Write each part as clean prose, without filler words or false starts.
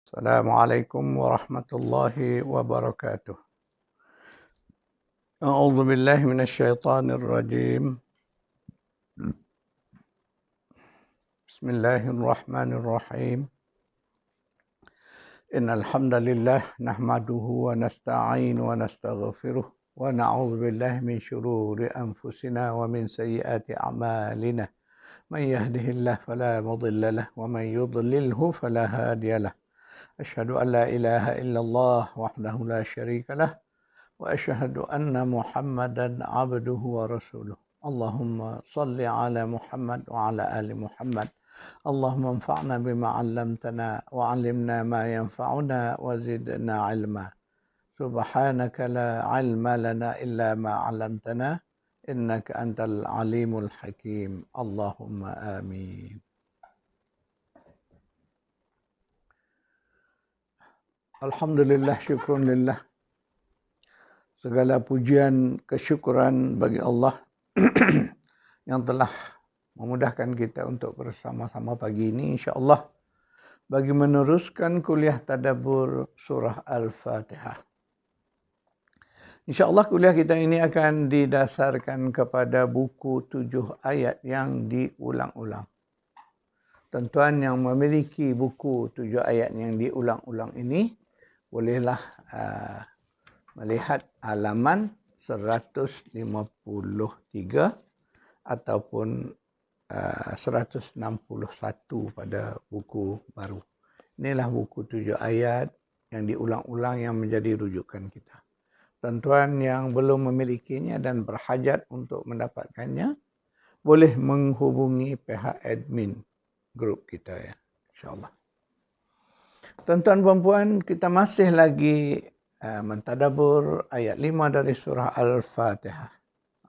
Assalamualaikum warahmatullahi wabarakatuh. A'udzu billahi minasyaitonir rajim. Bismillahirrahmanirrahim. Innal hamdalillah nahmaduhu wa nasta'inu wa nastaghfiruh wa na'udzu billahi min shururi anfusina wa min sayyiati a'malina. Man yahdihillahu fala mudilla lahu wa man yudlilhu fala hadiya lahu. Asyhadu an la ilaha illallah wahdahu la syarika lahu wa asyhadu anna Muhammadan abduhu wa rasuluh. Allahumma salli ala Muhammad wa ala ali Muhammad. Allahumma anfa'na bima 'allamtana wa 'allimna ma yanfa'una wa zidna 'ilma. Subhanaka la 'ilma lana illa ma 'allamtana innaka antal alimul hakim. Allahumma amin. Alhamdulillah, syukrun lillah. Segala pujian kesyukuran bagi Allah yang telah memudahkan kita untuk bersama-sama pagi ini insya-Allah bagi meneruskan kuliah tadabbur surah Al-Fatihah. Insya-Allah kuliah kita ini akan didasarkan kepada buku 7 ayat yang diulang-ulang. Tuan-tuan yang memiliki buku 7 ayat yang diulang-ulang ini bolehlah melihat halaman 153 ataupun 161 pada buku baru. Inilah buku 7 ayat yang diulang-ulang yang menjadi rujukan kita. Tuan-tuan yang belum memilikinya dan berhajat untuk mendapatkannya, boleh menghubungi pihak admin grup kita ya, insya-Allah. Tuan-tuan dan puan, kita masih lagi mentadabbur ayat 5 dari surah Al-Fatihah.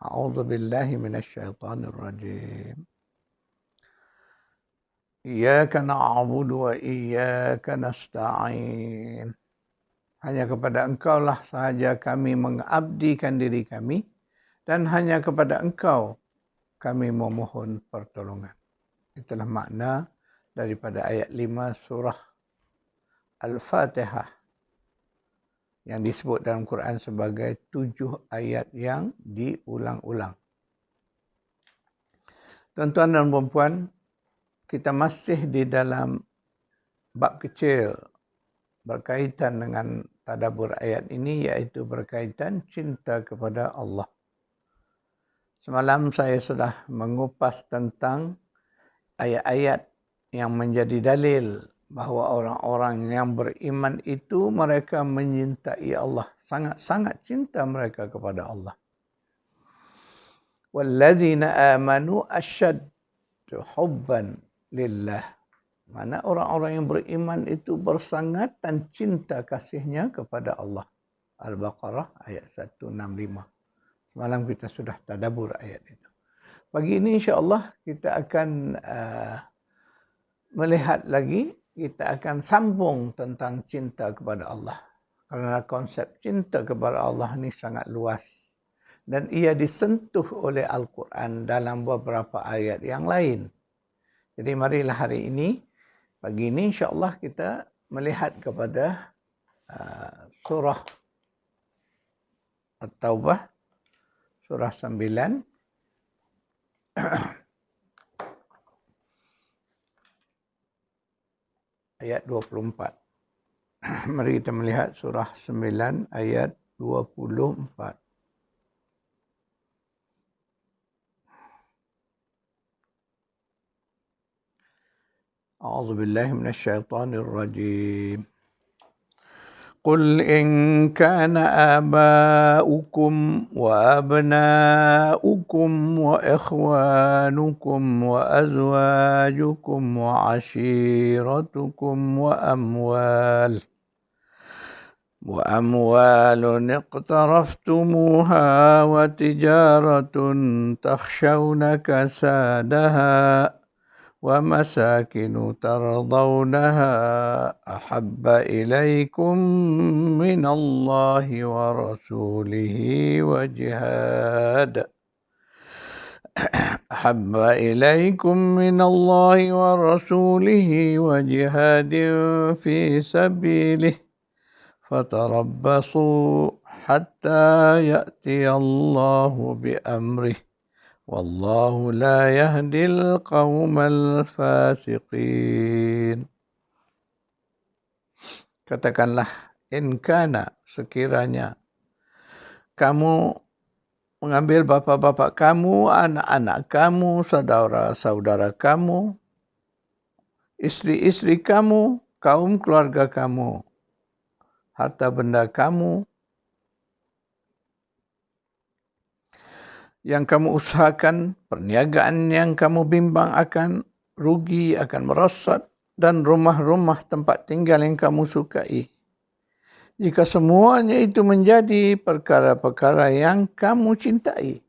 A'udzu billahi minasyaitonir rajim. Iyyaka na'budu wa iyyaka nasta'in. Hanya kepada Engkau lah sahaja kami mengabdikan diri kami dan hanya kepada Engkau kami memohon pertolongan. Itulah makna daripada ayat 5 surah Al-Fatihah yang disebut dalam Quran sebagai 7 ayat yang diulang-ulang. Tuan-tuan dan puan-puan, kita masih di dalam bab kecil berkaitan dengan tadabbur ayat ini, iaitu berkaitan cinta kepada Allah. Semalam saya sudah mengupas tentang ayat-ayat yang menjadi dalil bahawa orang-orang yang beriman itu mereka menyintai Allah. Sangat-sangat cinta mereka kepada Allah. Walladzina amanu asyaddu hubban lillah. Mana orang-orang yang beriman itu bersangatan cinta kasihnya kepada Allah. Al-Baqarah ayat 165. Semalam kita sudah tadabbur ayat itu. Pagi ini insya-Allah kita akan melihat lagi, kita akan sambung tentang cinta kepada Allah. Kerana konsep cinta kepada Allah ini sangat luas. Dan ia disentuh oleh Al-Quran dalam beberapa ayat yang lain. Jadi marilah hari ini, pagi ini insya-Allah kita melihat kepada surah At-Taubah, surah 9. Ayat 24. Mari kita melihat surah 9 ayat 24. A'udzu billahi minasyaitonir rajim. قل إن كان آباؤكم وأبناؤكم وإخوانكم وأزواجكم وعشيرتكم وأموال اقترفتموها وتجارة تخشون كسادها ومساكن ترضونها أحب إليكم من الله ورسوله أحب إليكم من الله ورسوله وجهاد في سبيله فتربصوا حتى يأتي الله بأمره والله لا يهدي القوم الفاسقين. Katakanlah, in kana, sekiranya kamu mengambil bapa-bapa kamu, anak-anak kamu, saudara-saudara kamu, istri-istri kamu, kaum keluarga kamu, harta benda kamu yang kamu usahakan, perniagaan yang kamu bimbang akan rugi, akan merosot, dan rumah-rumah tempat tinggal yang kamu sukai. Jika semuanya itu menjadi perkara-perkara yang kamu cintai,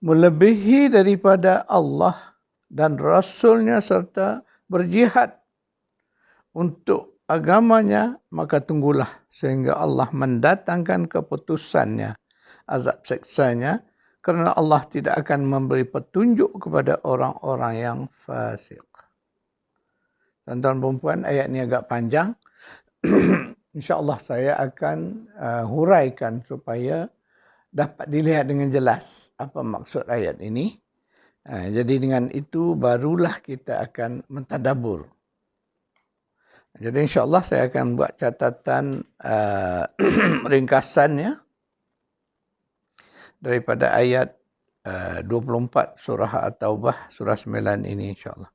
melebihi daripada Allah dan Rasulnya serta berjihad untuk agamanya, maka tunggulah sehingga Allah mendatangkan keputusannya, azab siksanya, kerana Allah tidak akan memberi petunjuk kepada orang-orang yang fasik. Tuan-tuan dan puan, ayat ini agak panjang. InsyaAllah saya akan huraikan supaya dapat dilihat dengan jelas apa maksud ayat ini. Jadi dengan itu barulah kita akan mentadabur. Jadi insyaAllah saya akan buat catatan ringkasannya daripada ayat 24 surah At-Taubah surah 9 ini insyaAllah.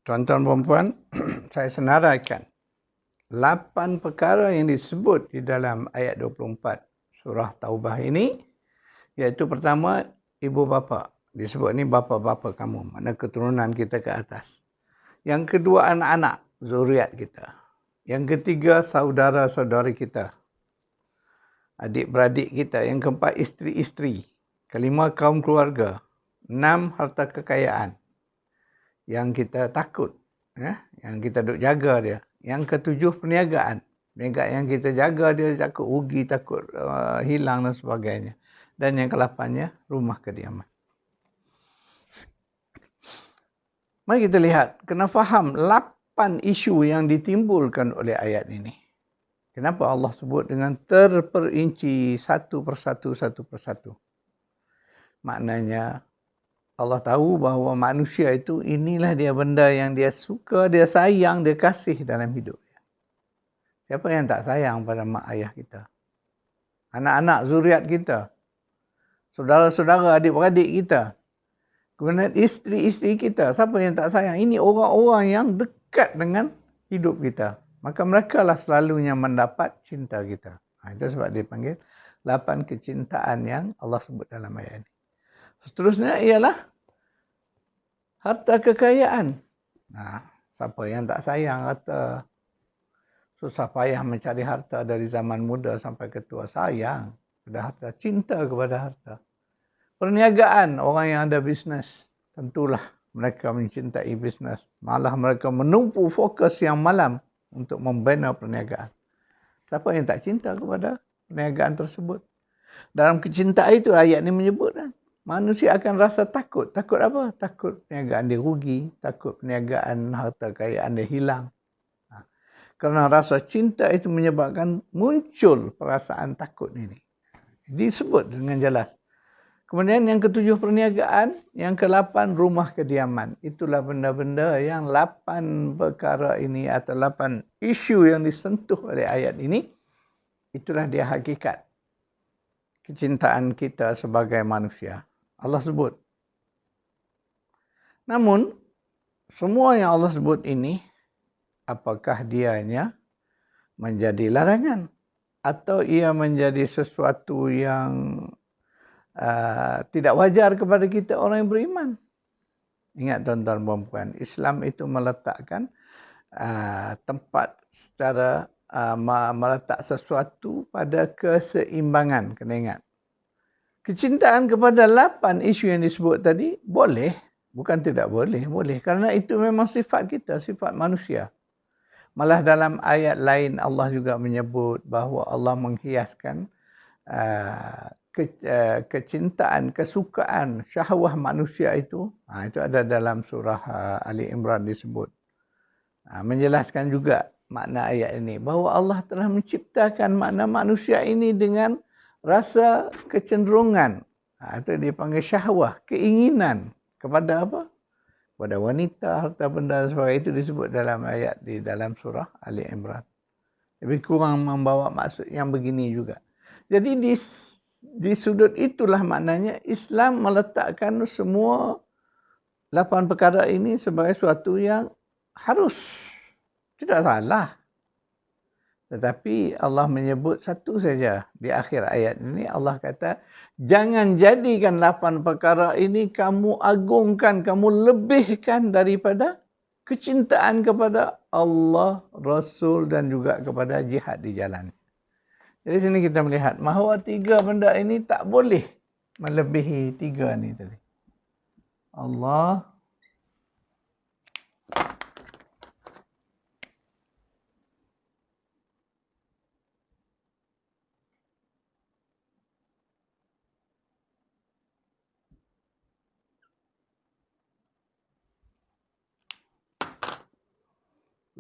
Tuan-tuan dan puan, saya senaraikan 8 perkara yang disebut di dalam ayat 24 surah Taubah ini, iaitu pertama, ibu bapa. Disebut ni bapa-bapa kamu, mana keturunan kita ke atas. Yang kedua, anak-anak, zuriat kita. Yang ketiga, saudara-saudari kita, adik-beradik kita. Yang keempat, isteri-isteri. Kelima, kaum keluarga. 6, harta kekayaan yang kita takut, yang kita duk jaga dia. Yang ketujuh, perniagaan. Perniagaan yang kita jaga dia, takut rugi, takut hilang dan sebagainya. Dan yang ke-8-nya, rumah kediaman. Mari kita lihat, kena faham 8 isu yang ditimbulkan oleh ayat ini. Kenapa Allah sebut dengan terperinci satu persatu, satu persatu. Maknanya, Allah tahu bahawa manusia itu inilah dia benda yang dia suka, dia sayang, dia kasih dalam hidup. Siapa yang tak sayang pada mak ayah kita? Anak-anak zuriat kita. Saudara-saudara, adik-beradik kita. Kemudian isteri-isteri kita. Siapa yang tak sayang? Ini orang-orang yang dekat dengan hidup kita. Maka mereka lah selalunya mendapat cinta kita. Itu sebab dia panggil 8 kecintaan yang Allah sebut dalam ayat ini. Seterusnya ialah harta kekayaan. Siapa yang tak sayang harta? susah payah mencari harta dari zaman muda sampai ke tua, sayang pada harta, cinta kepada harta. Perniagaan, orang yang ada bisnes, tentulah mereka mencintai bisnes. Malah mereka menumpu fokus yang malam untuk membina perniagaan. Siapa yang tak cinta kepada perniagaan tersebut? Dalam kecintaan itu ayat ini menyebut kan, manusia akan rasa takut. Takut apa? Takut perniagaan dia rugi, takut perniagaan harta kekayaan dia hilang. Kerana rasa cinta itu menyebabkan muncul perasaan takut ini. Disebut dengan jelas. Kemudian yang ketujuh perniagaan, yang ke-8 rumah kediaman. Itulah benda-benda yang 8 perkara ini atau 8 isu yang disentuh oleh ayat ini. Itulah dia hakikat kecintaan kita sebagai manusia. Allah sebut. Namun, semua yang Allah sebut ini, apakah dianya menjadi larangan? Atau ia menjadi sesuatu yang tidak wajar kepada kita orang yang beriman? Ingat tuan-tuan dan puan, Islam itu meletakkan tempat secara meletak sesuatu pada keseimbangan. Kena ingat. Kecintaan kepada 8 isu yang disebut tadi boleh, bukan tidak boleh, boleh. Kerana itu memang sifat kita, sifat manusia. Malah dalam ayat lain Allah juga menyebut bahawa Allah menghiaskan kecintaan, kesukaan, syahwah manusia itu ada dalam surah Ali Imran disebut. Menjelaskan juga makna ayat ini, bahawa Allah telah menciptakan makna manusia ini dengan rasa kecenderungan. Itu dipanggil syahwah, keinginan kepada apa? Kepada wanita, harta benda dan sebagainya. Itu disebut dalam ayat di dalam surah Ali Imran. Lebih kurang membawa maksud yang begini juga. Jadi di sudut itulah maknanya Islam meletakkan semua 8 perkara ini sebagai suatu yang harus. Tidak salah. Tetapi Allah menyebut satu saja di akhir ayat ini. Allah kata, jangan jadikan 8 perkara ini kamu agungkan, kamu lebihkan daripada kecintaan kepada Allah, Rasul dan juga kepada jihad di jalan. Jadi sini kita melihat bahawa 3 benda ini tak boleh melebihi 3 ni tadi. Allah,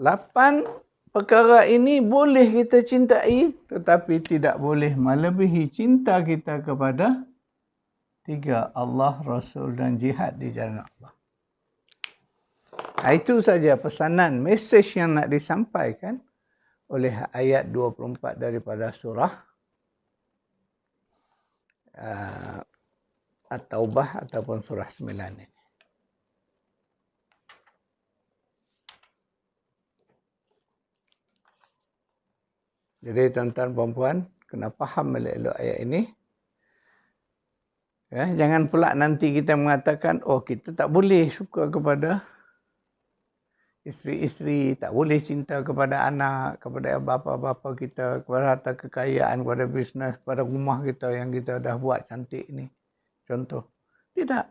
lapan perkara ini boleh kita cintai, tetapi tidak boleh melebihi cinta kita kepada 3, Allah, Rasul dan jihad di jalan Allah. Itu saja pesanan, mesej yang nak disampaikan oleh ayat 24 daripada surah At-Taubah ataupun surah 9 ini. Jadi tuan-tuan dan puan, kena faham elok-elok ayat ini. Ya, jangan pula nanti kita mengatakan, oh kita tak boleh suka kepada isteri-isteri, tak boleh cinta kepada anak, kepada bapa-bapa kita, kepada harta kekayaan, kepada bisnes, kepada rumah kita yang kita dah buat cantik ni. Contoh. Tidak.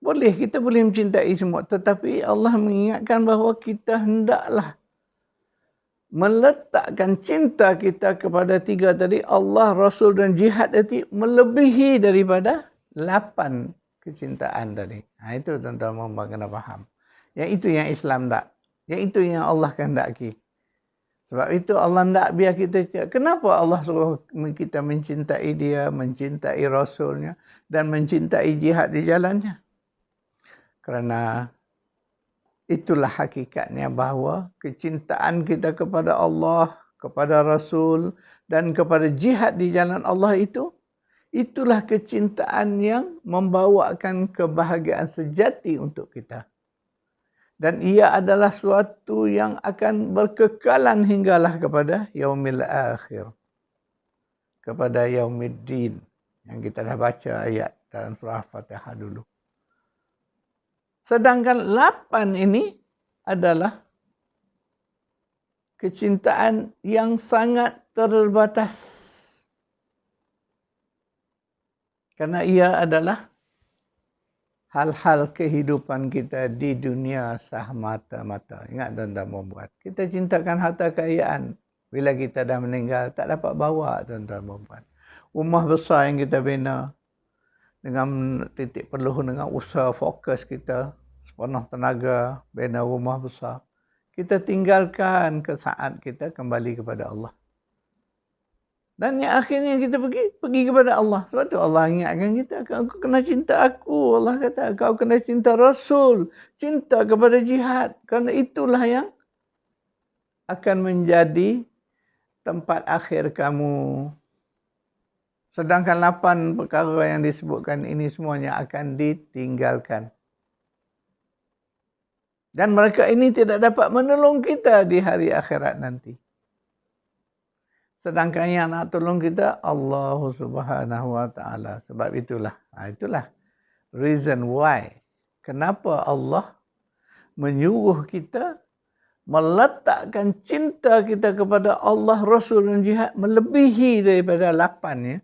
Boleh, kita boleh mencintai semua. Tetapi Allah mengingatkan bahawa kita hendaklah meletakkan cinta kita kepada 3 tadi, Allah, Rasul dan jihad tadi, melebihi daripada 8 kecintaan tadi. Itu tuan-tuan mohon kena faham. Yang itu yang Islam tak. Yang itu yang Allah kehendaki. Sebab itu Allah tak biar kita. Kenapa Allah suruh kita mencintai dia, mencintai Rasulnya dan mencintai jihad di jalannya? Kerana itulah hakikatnya bahawa kecintaan kita kepada Allah, kepada Rasul dan kepada jihad di jalan Allah itu, itulah kecintaan yang membawakan kebahagiaan sejati untuk kita. Dan ia adalah suatu yang akan berkekalan hinggalah kepada yaumil akhir. Kepada yaumiddin. Yang kita dah baca ayat dalam surah Fatihah dulu. Sedangkan 8 ini adalah kecintaan yang sangat terbatas. Karena ia adalah hal-hal kehidupan kita di dunia semata-mata. Ingat tuan-tuan perempuan, kita cintakan harta kekayaan. Bila kita dah meninggal, tak dapat bawa tuan-tuan perempuan. Rumah besar yang kita bina, dengan titik perlu dengan usaha fokus kita, sepenuh tenaga, bina rumah besar. Kita tinggalkan ke saat kita kembali kepada Allah. Dan yang akhirnya kita pergi kepada Allah. Sebab tu Allah ingatkan kita, kau kena cinta aku. Allah kata, kau kena cinta Rasul. Cinta kepada jihad. Kerana itulah yang akan menjadi tempat akhir kamu. Sedangkan 8 perkara yang disebutkan ini semuanya akan ditinggalkan. Dan mereka ini tidak dapat menolong kita di hari akhirat nanti. Sedangkan yang nak tolong kita Allah Subhanahu Wa Taala. Sebab itulah reason why. Kenapa Allah menyuruh kita meletakkan cinta kita kepada Allah, Rasul dan jihad melebihi daripada 8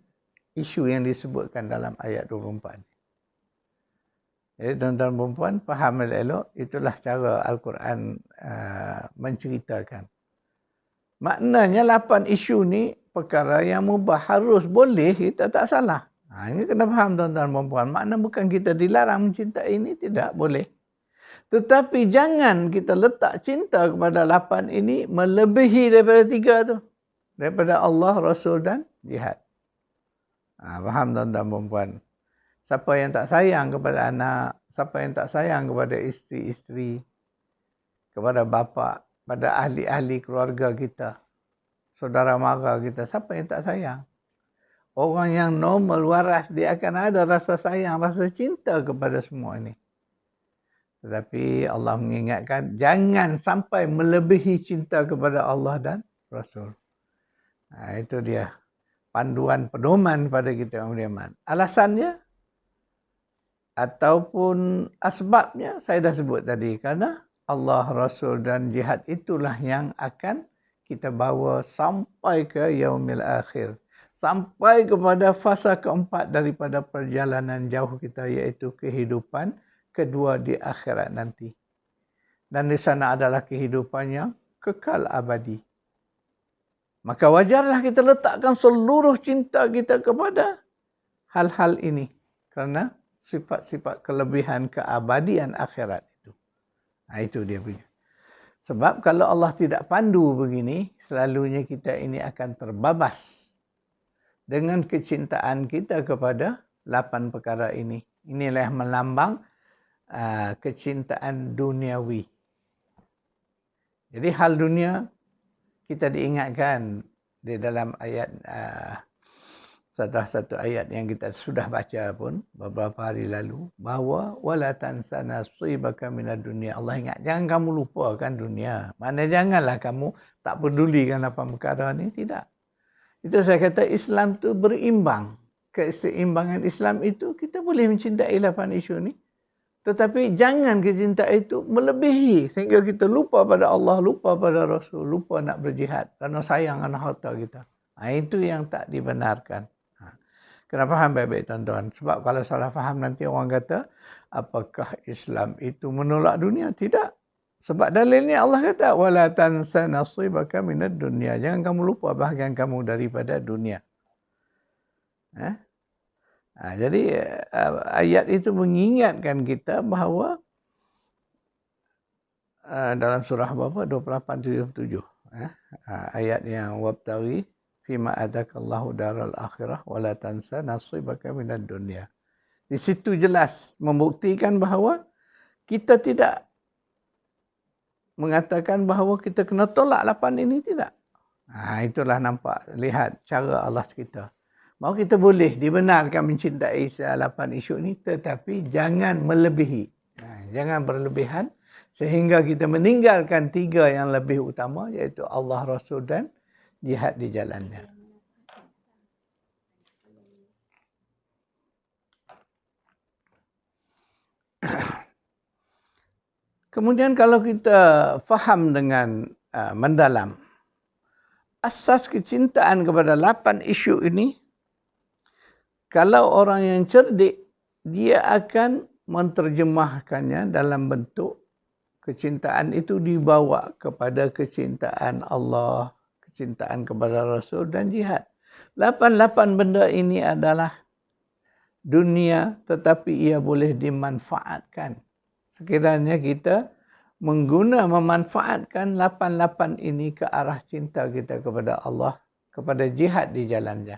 isu yang disebutkan dalam ayat 24. Jadi tuan-tuan dan puan faham elok, itulah cara Al-Quran menceritakan. Maknanya 8 isu ni perkara yang mubah, harus, boleh, kita tak salah. Ini kena faham tuan-tuan dan puan. Makna bukan kita dilarang mencintai ini, tidak boleh. Tetapi jangan kita letak cinta kepada 8 ini melebihi daripada 3 tu. Daripada Allah, Rasul dan jihad. Faham tuan-tuan dan puan. Siapa yang tak sayang kepada anak, siapa yang tak sayang kepada isteri-isteri, kepada bapa, pada ahli-ahli keluarga kita, saudara mara kita, siapa yang tak sayang? Orang yang normal, waras, dia akan ada rasa sayang, rasa cinta kepada semua ini. Tetapi Allah mengingatkan, jangan sampai melebihi cinta kepada Allah dan Rasul. Itu dia panduan pedoman pada kita yang beriman. Alasannya ataupun asbabnya saya dah sebut tadi, kerana Allah, Rasul dan jihad itulah yang akan kita bawa sampai ke yaumil akhir. Sampai kepada fasa keempat daripada perjalanan jauh kita, iaitu kehidupan kedua di akhirat nanti. Dan di sana adalah kehidupan yang kekal abadi. Maka wajarlah kita letakkan seluruh cinta kita kepada hal-hal ini. Kerana sifat-sifat kelebihan keabadian akhirat itu. Itu dia punya. Sebab kalau Allah tidak pandu begini, selalunya kita ini akan terbabas dengan kecintaan kita kepada 8 perkara ini. Inilah yang melambang kecintaan duniawi. Jadi hal dunia kita diingatkan di dalam ayat satu ayat yang kita sudah baca pun beberapa hari lalu, bahawa wala tansa nasibaka minad dunya. Allah ingat, jangan kamu lupakan dunia. Maknanya janganlah kamu tak pedulikan apa perkara ni, tidak. Itu saya kata Islam tu berimbang. Keseimbangan Islam itu kita boleh mencintai 8 isu ni, tetapi jangan kecintaan itu melebihi sehingga kita lupa pada Allah, lupa pada Rasul, lupa nak berjihad kerana sayang anak harta kita. Itu yang tak dibenarkan. Kena faham baik-baik tuan-tuan. Sebab kalau salah faham nanti orang kata, apakah Islam itu menolak dunia? Tidak. Sebab dalilnya Allah kata, wala tansa nasibaka minad dunya. Jangan kamu lupa bahagian kamu daripada dunia. Jadi ayat itu mengingatkan kita bahawa dalam surah berapa? 28-77. Ayat yang wabtaghi fima atakallahu daral akhirah wala tansa nasibaka minad dunya. Di situ jelas membuktikan bahawa kita tidak mengatakan bahawa kita kena tolak 8 ini, tidak. Itulah nampak, lihat cara Allah kita. Bahawa kita boleh dibenarkan mencintai 8 isu ini, tetapi jangan melebihi. Jangan berlebihan sehingga kita meninggalkan 3 yang lebih utama, iaitu Allah, Rasul dan jihad di jalannya. Kemudian kalau kita faham dengan mendalam asas kecintaan kepada 8 isu ini, kalau orang yang cerdik, dia akan menterjemahkannya dalam bentuk kecintaan itu dibawa kepada kecintaan Allah, kecintaan kepada Rasul dan jihad. 8 benda ini adalah dunia, tetapi ia boleh dimanfaatkan. Sekiranya kita memanfaatkan 8 ini ke arah cinta kita kepada Allah, kepada jihad di jalannya.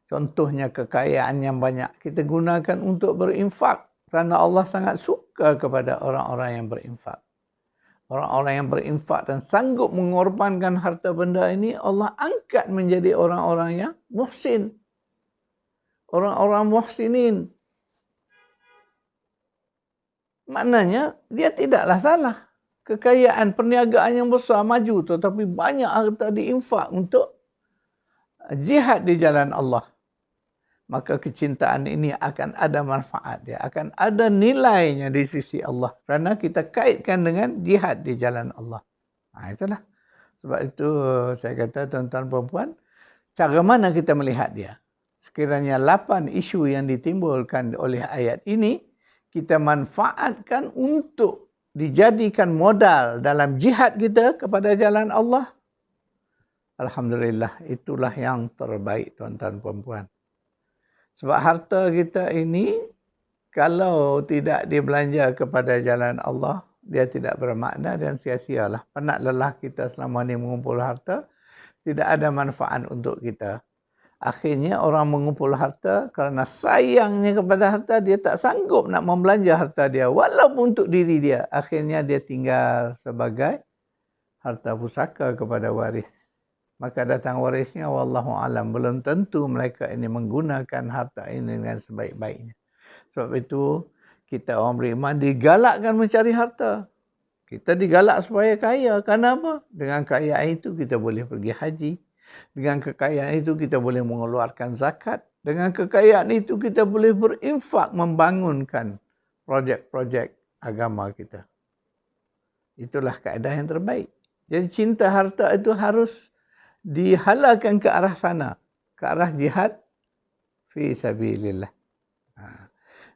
Contohnya kekayaan yang banyak kita gunakan untuk berinfak, kerana Allah sangat suka kepada orang-orang yang berinfak. Orang-orang yang berinfak dan sanggup mengorbankan harta benda ini, Allah angkat menjadi orang-orang yang muhsin. Orang-orang muhsinin. Maknanya dia tidaklah salah. Kekayaan, perniagaan yang besar maju, tetapi banyak harta diinfak untuk jihad di jalan Allah. Maka kecintaan ini akan ada manfaat dia, akan ada nilainya di sisi Allah. Kerana kita kaitkan dengan jihad di jalan Allah. Itulah. Sebab itu saya kata tuan-tuan perempuan, cara mana kita melihat dia? Sekiranya 8 isu yang ditimbulkan oleh ayat ini, kita manfaatkan untuk dijadikan modal dalam jihad kita kepada jalan Allah. Alhamdulillah, itulah yang terbaik tuan-tuan perempuan. Sebab harta kita ini, kalau tidak dibelanja kepada jalan Allah, dia tidak bermakna dan sia-sialah. Penat lelah kita selama ini mengumpul harta, tidak ada manfaat untuk kita. Akhirnya orang mengumpul harta kerana sayangnya kepada harta, dia tak sanggup nak membelanja harta dia walaupun untuk diri dia. Akhirnya dia tinggal sebagai harta pusaka kepada waris. Maka datang warisnya, wallahu alam, belum tentu mereka ini menggunakan harta ini dengan sebaik-baiknya. Sebab itu kita orang beriman digalakkan mencari harta. Kita digalak supaya kaya. Kenapa? Dengan kekayaan itu kita boleh pergi haji. Dengan kekayaan itu kita boleh mengeluarkan zakat. Dengan kekayaan itu kita boleh berinfak membangunkan projek-projek agama kita. Itulah kaedah yang terbaik. Jadi cinta harta itu harus dihalalkan ke arah sana. Ke arah jihad fi sabilillah.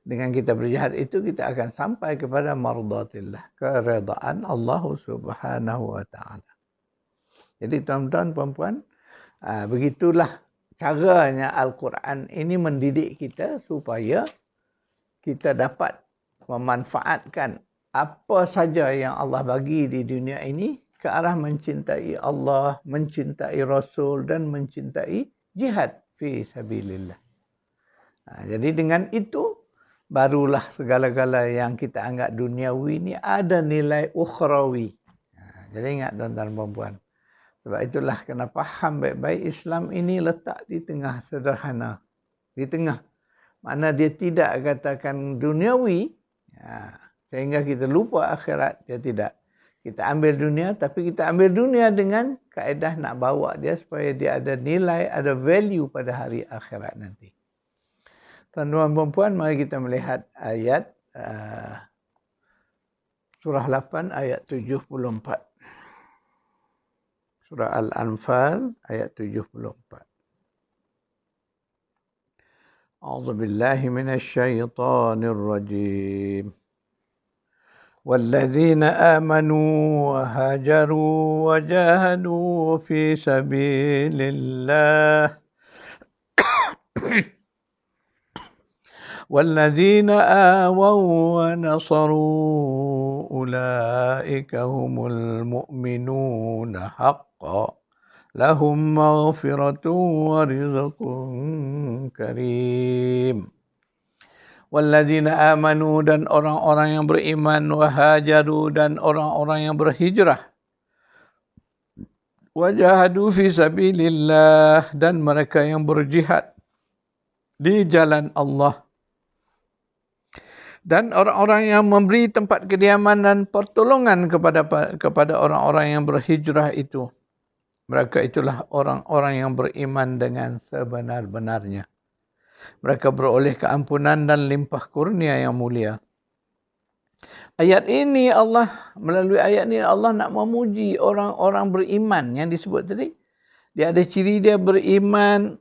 Dengan kita berjihad itu kita akan sampai kepada mardatillah, keredaan Allah Subhanahu wa taala. Jadi tuan-tuan puan-puan, begitulah caranya Al-Quran ini mendidik kita supaya kita dapat memanfaatkan apa saja yang Allah bagi di dunia ini ke arah mencintai Allah, mencintai Rasul dan mencintai jihad fi sabilillah. Jadi dengan itu barulah segala-gala yang kita anggap duniawi ini ada nilai ukhrawi. Jadi ingat tuan-tuan perempuan. Sebab itulah kena faham baik-baik Islam ini letak di tengah, sederhana. Di tengah. Mana dia tidak katakan duniawi, sehingga kita lupa akhirat. Dia tidak. Kita ambil dunia, tapi kita ambil dunia dengan kaedah nak bawa dia supaya dia ada nilai, ada value pada hari akhirat nanti. Tuan-tuan dan puan, mari kita melihat ayat surah 8 ayat 74. Surah Al-Anfal ayat 74. A'udzu billahi minasy syaithanir rajim. والذين آمنوا وهاجروا وجاهدوا في سبيل الله والذين آووا ونصروا أولئك هم المؤمنون حقا لهم مغفرة ورزق كريم. Walladzina amanu, dan orang-orang yang beriman, wahajaru, dan orang-orang yang berhijrah, wajahadu fi sabilillah, dan mereka yang berjihad di jalan Allah, dan orang-orang yang memberi tempat kediaman dan pertolongan kepada orang-orang yang berhijrah itu. Mereka itulah orang-orang yang beriman dengan sebenar-benarnya. Mereka beroleh keampunan dan limpah kurnia yang mulia. Ayat ini melalui ayat ini Allah nak memuji orang-orang beriman yang disebut tadi. Dia ada ciri dia beriman,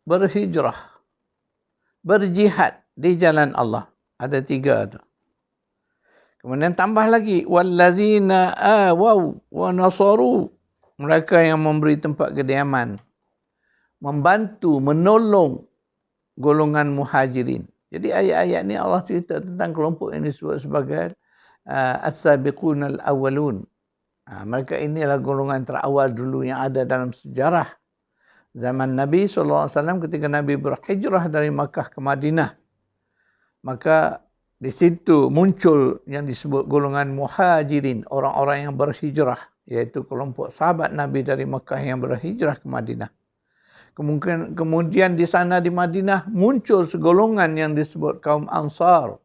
berhijrah, berjihad di jalan Allah. Ada 3 tu. Kemudian tambah lagi, wallazina awaw wa nasaru. Mereka yang memberi tempat kediaman, membantu, menolong golongan muhajirin. Jadi ayat-ayat ni Allah cerita tentang kelompok yang disebut sebagai as-sabiqun al-awwalun. Mereka inilah golongan terawal dulu yang ada dalam sejarah zaman Nabi SAW ketika Nabi berhijrah dari Makkah ke Madinah. Maka di situ muncul yang disebut golongan muhajirin, orang-orang yang berhijrah, iaitu kelompok sahabat Nabi dari Makkah yang berhijrah ke Madinah. Kemudian di sana di Madinah muncul segolongan yang disebut kaum Ansar.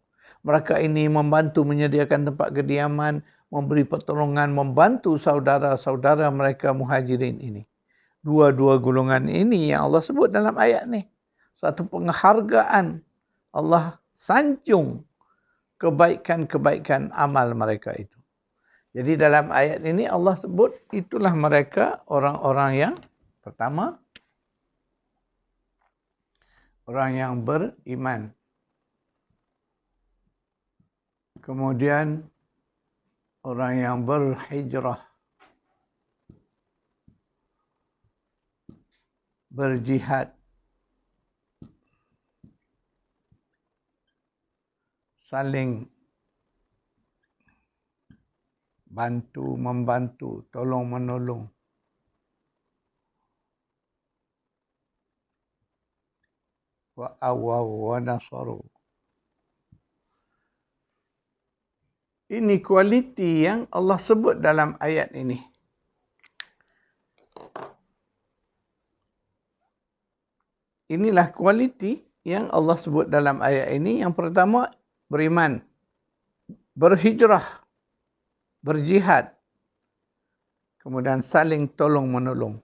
Mereka ini membantu menyediakan tempat kediaman, memberi pertolongan, membantu saudara-saudara mereka muhajirin ini. Dua-dua golongan ini yang Allah sebut dalam ayat ni. Satu penghargaan. Allah sanjung kebaikan-kebaikan amal mereka itu. Jadi dalam ayat ini Allah sebut itulah mereka orang-orang yang pertama, orang yang beriman. Kemudian orang yang berhijrah, berjihad, saling bantu, membantu, tolong menolong. Wa awaw wa nasaru. Ini kualiti yang Allah sebut dalam ayat ini. Inilah kualiti yang Allah sebut dalam ayat ini. Yang pertama, beriman, berhijrah, berjihad, kemudian saling tolong menolong.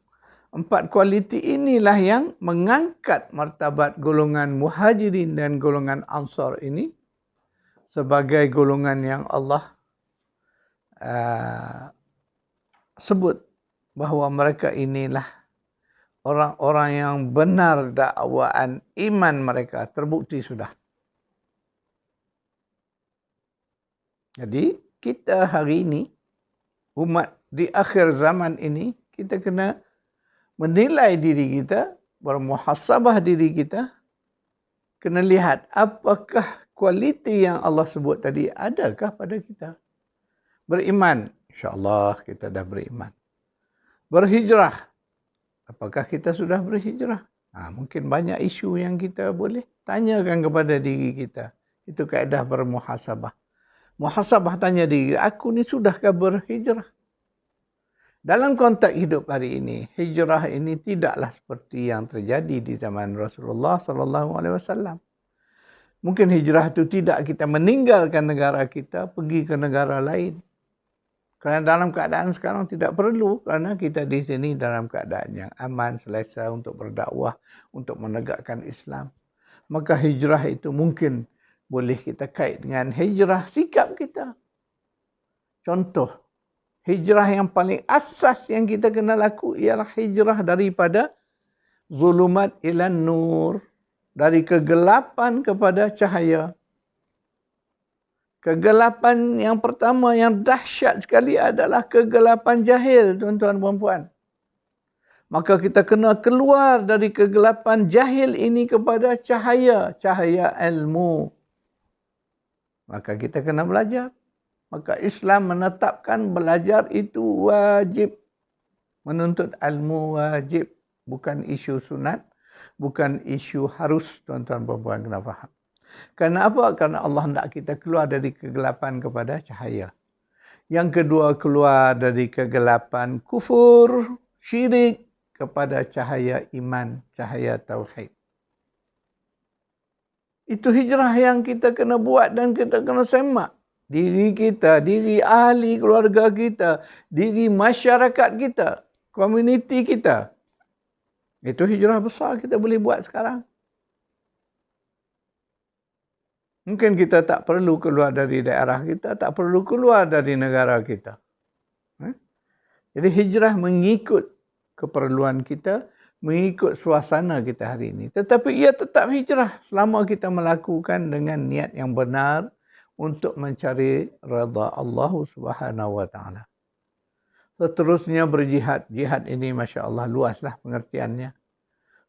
4 kualiti inilah yang mengangkat martabat golongan muhajirin dan golongan ansar ini sebagai golongan yang Allah sebut bahawa mereka inilah orang-orang yang benar dakwaan iman mereka. Terbukti sudah. Jadi kita hari ini, umat di akhir zaman ini, kita kena menilai diri kita, bermuhasabah diri kita, kena lihat apakah kualiti yang Allah sebut tadi adakah pada kita. Beriman, insya-Allah kita dah beriman. Berhijrah, apakah kita sudah berhijrah? Mungkin banyak isu yang kita boleh tanyakan kepada diri kita. Itu kaedah bermuhasabah. Muhasabah tanya diri, aku ni sudahkah berhijrah? Dalam konteks hidup hari ini, hijrah ini tidaklah seperti yang terjadi di zaman Rasulullah SAW. Mungkin hijrah itu tidak kita meninggalkan negara kita, pergi ke negara lain. Kerana dalam keadaan sekarang tidak perlu, kerana kita di sini dalam keadaan yang aman, selesa untuk berdakwah, untuk menegakkan Islam. Maka hijrah itu mungkin boleh kita kait dengan hijrah sikap kita. Contoh, hijrah yang paling asas yang kita kena laku ialah hijrah daripada zulumat ilan nur, dari kegelapan kepada cahaya. Kegelapan yang pertama yang dahsyat sekali adalah kegelapan jahil, tuan-tuan dan puan. Maka kita kena keluar dari kegelapan jahil ini kepada cahaya ilmu. Maka kita kena belajar. Maka Islam menetapkan belajar itu wajib. Menuntut ilmu wajib. Bukan isu sunat. Bukan isu harus, tuan-tuan dan puan kena faham. Kerana apa? Kerana Allah hendak kita keluar dari kegelapan kepada cahaya. Yang kedua, keluar dari kegelapan kufur, syirik kepada cahaya iman, cahaya tauhid. Itu hijrah yang kita kena buat dan kita kena semak. Diri kita, diri ahli keluarga kita, diri masyarakat kita, komuniti kita. Itu hijrah besar kita boleh buat sekarang. Mungkin kita tak perlu keluar dari daerah kita, tak perlu keluar dari negara kita. Jadi hijrah mengikut keperluan kita, mengikut suasana kita hari ini. Tetapi ia tetap hijrah selama kita melakukan dengan niat yang benar untuk mencari redha Allah Subhanahu wa taala. Seterusnya berjihad. Jihad ini Masya Allah luaslah pengertiannya.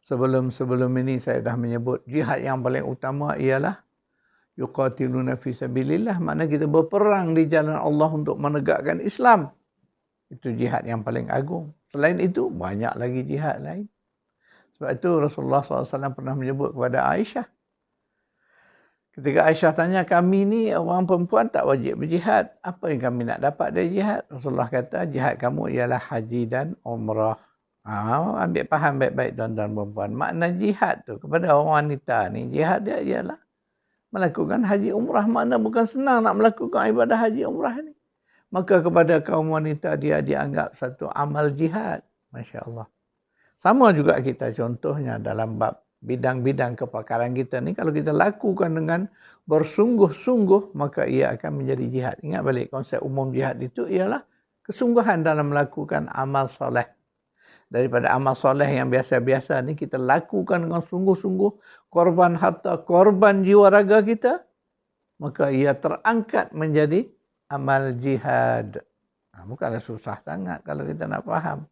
Sebelum ini saya dah menyebut jihad yang paling utama ialah yuqatiluna fi sabilillah, makna kita berperang di jalan Allah untuk menegakkan Islam. Itu jihad yang paling agung. Selain itu banyak lagi jihad lain. Sebab itu Rasulullah SAW pernah menyebut kepada Aisyah. Ketika Aisyah tanya, kami ni orang perempuan tak wajib berjihad. Apa yang kami nak dapat dari jihad? Rasulullah kata, jihad kamu ialah haji dan umrah. Ambil faham baik-baik tuan-tuan perempuan. Makna jihad tu kepada orang wanita ni, jihad dia ialah melakukan haji umrah. Makna bukan senang nak melakukan ibadah haji umrah ni. Maka kepada kaum wanita dia dianggap satu amal jihad. Masya Allah. Sama juga kita contohnya dalam bab bidang-bidang kepakaran kita ni. Kalau kita lakukan dengan bersungguh-sungguh, maka ia akan menjadi jihad. Ingat balik konsep umum jihad itu ialah kesungguhan dalam melakukan amal soleh. Daripada amal soleh yang biasa-biasa ni kita lakukan dengan sungguh-sungguh, korban harta, korban jiwa raga kita, maka ia terangkat menjadi amal jihad. Bukanlah susah sangat kalau kita nak faham.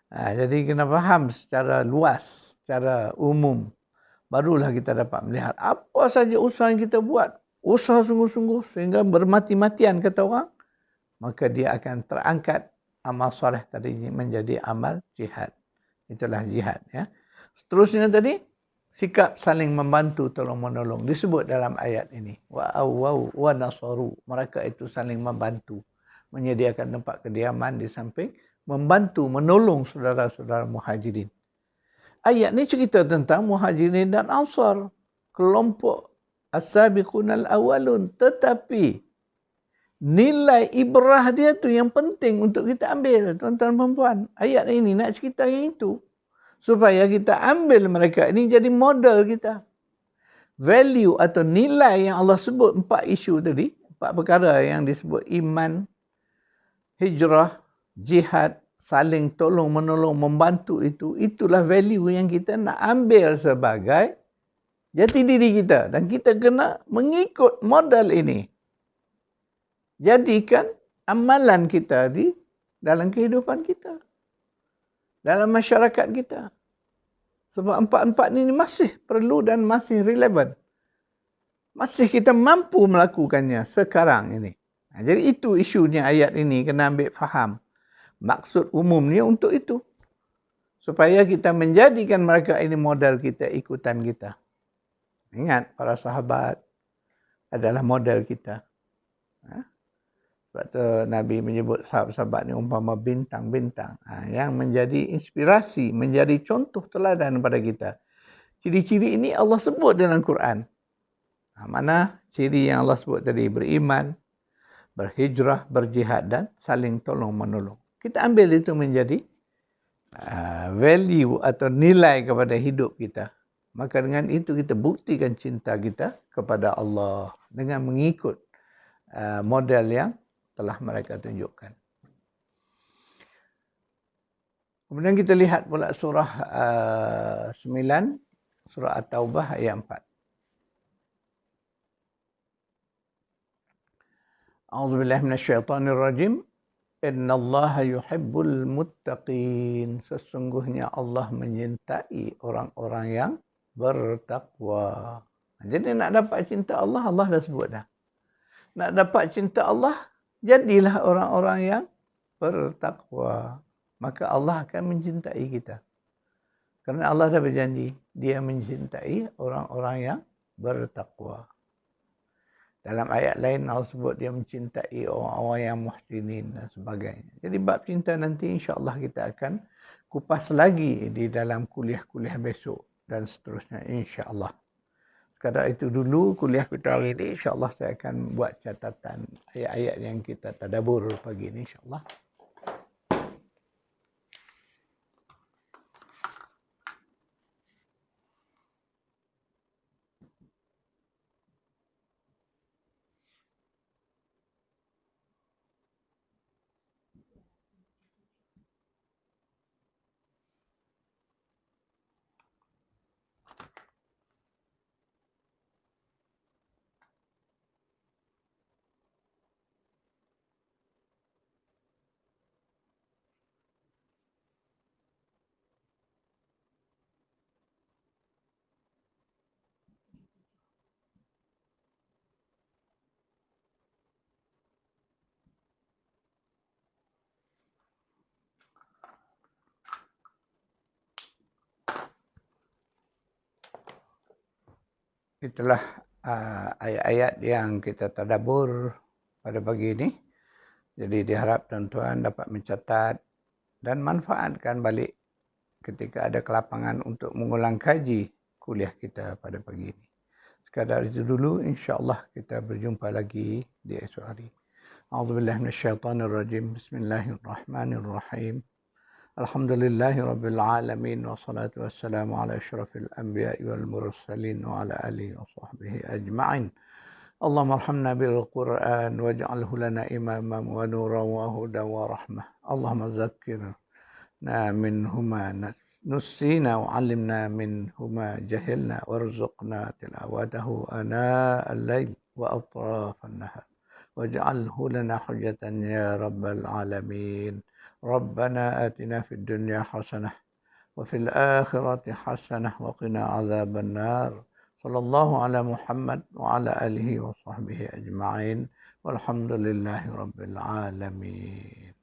Jadi kena faham secara luas, secara umum. Barulah kita dapat melihat apa saja usaha yang kita buat. Usaha sungguh-sungguh sehingga bermati-matian kata orang. Maka dia akan terangkat amal soleh tadi menjadi amal jihad. Itulah jihad. Ya. Seterusnya tadi, sikap saling membantu, tolong-menolong. Disebut dalam ayat ini. Wa'awwaw wa nasaru. Mereka itu saling membantu. Menyediakan tempat kediaman di samping. Membantu, menolong saudara-saudara muhajirin. Ayat ini cerita tentang muhajirin dan ansar. Kelompok as-sabiqunal awalun. Tetapi nilai ibrah dia tu yang penting untuk kita ambil, tuan-tuan perempuan. Ayat ini nak cerita yang itu. Supaya kita ambil mereka ini jadi model kita. Value atau nilai yang Allah sebut 4 isu tadi, 4 perkara yang disebut iman, hijrah, jihad, saling tolong menolong, membantu itu, itulah value yang kita nak ambil sebagai jati diri kita. Dan kita kena mengikut modal ini. Jadikan amalan kita di dalam kehidupan kita. Dalam masyarakat kita. Sebab 4-4 ini masih perlu dan masih relevan. Masih kita mampu melakukannya sekarang ini. Jadi itu isunya ayat ini, kena ambil faham. Maksud umumnya untuk itu. Supaya kita menjadikan mereka ini modal kita, ikutan kita. Ingat, para sahabat adalah modal kita. Sebab tu Nabi menyebut sahabat-sahabat ni umpama bintang-bintang. Yang menjadi inspirasi, menjadi contoh teladan kepada kita. Ciri-ciri ini Allah sebut dalam Quran. Mana ciri yang Allah sebut tadi? Beriman, berhijrah, berjihad dan saling tolong-menolong. Kita ambil itu menjadi value atau nilai kepada hidup kita. Maka dengan itu kita buktikan cinta kita kepada Allah. Dengan mengikut model yang telah mereka tunjukkan. Kemudian kita lihat pula surah 9, surah At-Taubah ayat 4. A'udzubillahi minasyaitonirrajim. Innallaha yuhibbul muttaqin. Sesungguhnya Allah menyintai orang-orang yang bertakwa. Jadi nak dapat cinta Allah, Allah dah sebut dah. Nak dapat cinta Allah, jadilah orang-orang yang bertakwa. Maka Allah akan mencintai kita. Kerana Allah dah berjanji, dia mencintai orang-orang yang bertakwa. Dalam ayat lain Allah sebut dia mencintai orang-orang yang muhsinin dan sebagainya. Jadi bab cinta nanti insya-Allah kita akan kupas lagi di dalam kuliah-kuliah besok dan seterusnya insya-Allah. Sekadar itu dulu kuliah kita hari ini, insya-Allah saya akan buat catatan ayat-ayat yang kita tadabbur pagi ini insya-Allah. Itulah ayat-ayat yang kita tadabbur pada pagi ini. Jadi diharap tuan-tuan dapat mencatat dan manfaatkan balik ketika ada kelapangan untuk mengulang kaji kuliah kita pada pagi ini. Sekadar itu dulu, insya-Allah kita berjumpa lagi di esok hari. A'udzubillahi minasyaitonirrajim. Bismillahirrahmanirrahim. Alhamdulillahi rabbil alamin wassalatu wassalamu ala asyrafil anbiya'i wal mursalin wa ala alihi wa sahbihi ajma'in. Allahumma arhamna bil Qur'an waj'alhu lana imaman wa nuran wa hudan wa rahmah. Allahumma zakkirna minhuma نسينا وعلمنا منهما جهلنا وارزقنا تلاوته آناء الليل وأطراف النهار واجعله لنا حجة يا رب العالمين. ربنا آتنا في الدنيا حسنة وفي الآخرة حسنة وقنا عذاب النار. صلى الله على محمد وعلى آله وصحبه أجمعين والحمد لله رب العالمين.